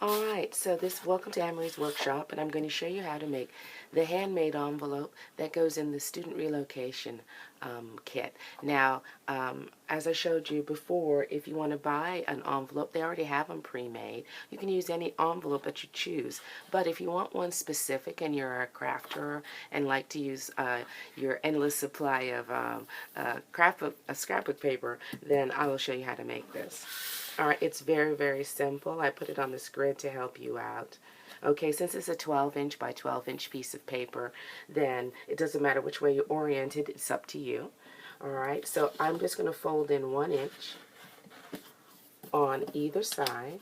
Alright, so welcome to Anne-Marie's workshop, and I'm going to show you how to make the handmade envelope that goes in the student relocation kit. Now, as I showed you before, if you want to buy an envelope, they already have them pre-made. You can use any envelope that you choose, but if you want one specific and you're a crafter and like to use your endless supply of scrapbook paper, then I will show you how to make this. Alright, it's very, very simple. I put it on this grid to help you out. Okay, since it's a 12-inch by 12-inch piece of paper, then it doesn't matter which way you orient it, it's up to you. Alright, so I'm just going to fold in 1 inch on either side,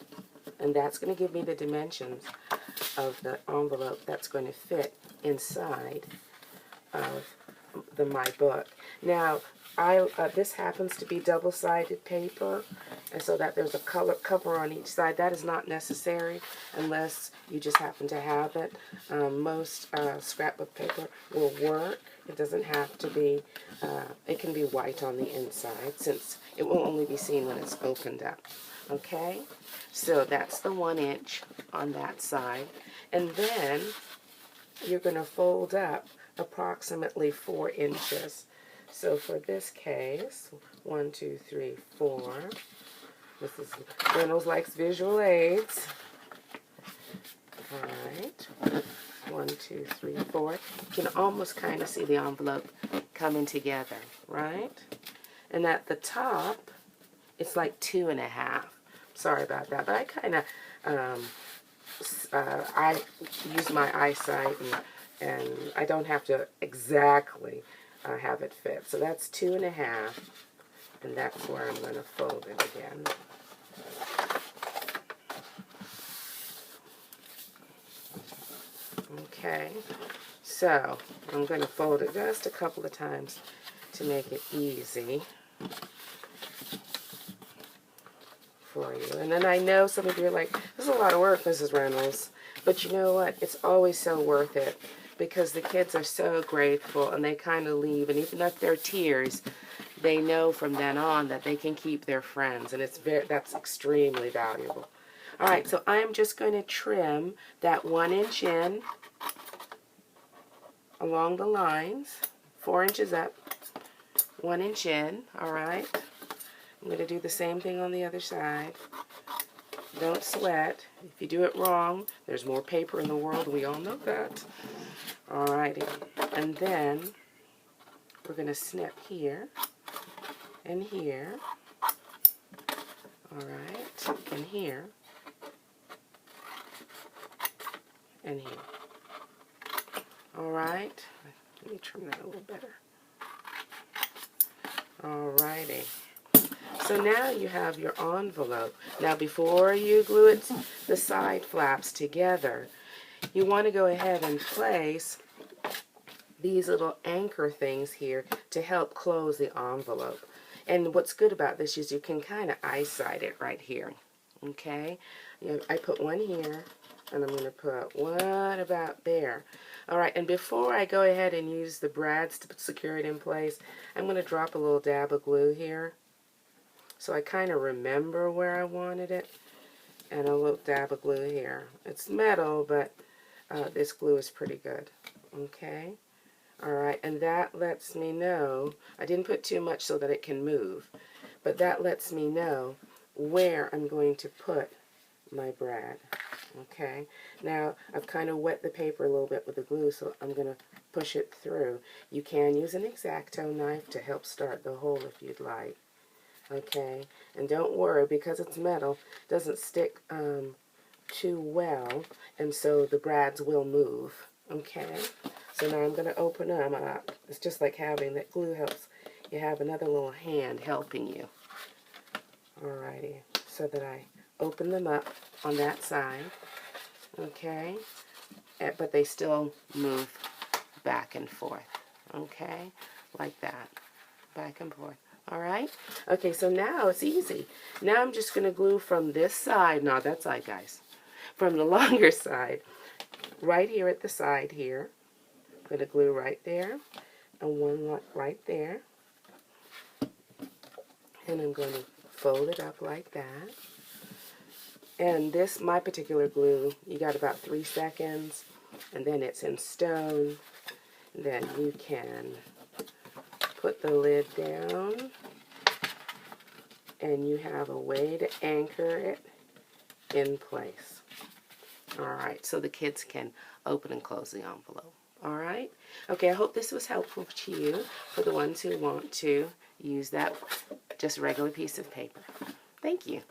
and that's going to give me the dimensions of the envelope that's going to fit inside of my book. Now, this happens to be double-sided paper, and so that there's a color cover on each side. That is not necessary unless you just happen to have it. Most scrapbook paper will work. It doesn't have to be, it can be white on the inside since it will only be seen when it's opened up. Okay, so that's the 1 inch on that side, and then you're going to fold up approximately 4 inches. So for this case, 1, 2, 3, 4. This is Reynolds likes visual aids. Alright. 1, 2, 3, 4. You can almost kind of see the envelope coming together, right? And at the top, it's like 2.5. Sorry about that, but I kind of I use my eyesight, and I don't have to exactly have it fit. So that's 2.5, and that's where I'm going to fold it again. Okay, so I'm going to fold it just a couple of times to make it easy for you. And then I know some of you are like, this is a lot of work, Mrs. Reynolds. But you know what? It's always so worth it because the kids are so grateful and they kind of leave. And even if they're tears, they know from then on that they can keep their friends. And that's extremely valuable. All right, so I'm just going to trim that 1 inch in along the lines, 4 inches up, 1 inch in, all right? I'm going to do the same thing on the other side. Don't sweat. If you do it wrong, there's more paper in the world. We all know that. Alrighty. And then we're going to snip here and here. Alright. And here. And here. Alright. Let me trim that a little better. Alrighty. So now you have your envelope. Now before you glue it, the side flaps together, you want to go ahead and place these little anchor things here to help close the envelope. And what's good about this is you can kind of eyesight it right here. Okay? I put one here, and I'm going to put one about there. Alright, and before I go ahead and use the brads to secure it in place, I'm going to drop a little dab of glue here. So I kind of remember where I wanted it, and a little dab of glue here. It's metal, but this glue is pretty good. Okay? Alright, and that lets me know, I didn't put too much so that it can move, but that lets me know where I'm going to put my brad. Okay? Now, I've kind of wet the paper a little bit with the glue, so I'm going to push it through. You can use an X-Acto knife to help start the hole if you'd like. Okay, and don't worry, because it's metal, it doesn't stick too well, and so the brads will move. Okay, so now I'm going to open them up. It's just like having that glue helps. You have another little hand helping you. Alrighty, so that I open them up on that side. Okay, but they still move back and forth. Okay, like that, back and forth. Alright? Okay, so now it's easy. Now I'm just going to glue from this side, not that side, guys, from the longer side, right here at the side here. I'm going to glue right there, and one right there. And I'm going to fold it up like that. And this, my particular glue, you got about 3 seconds, and then it's in stone. Then you can put the lid down, and you have a way to anchor it in place. Alright, so the kids can open and close the envelope. Alright? Okay, I hope this was helpful to you for the ones who want to use that just regular piece of paper. Thank you.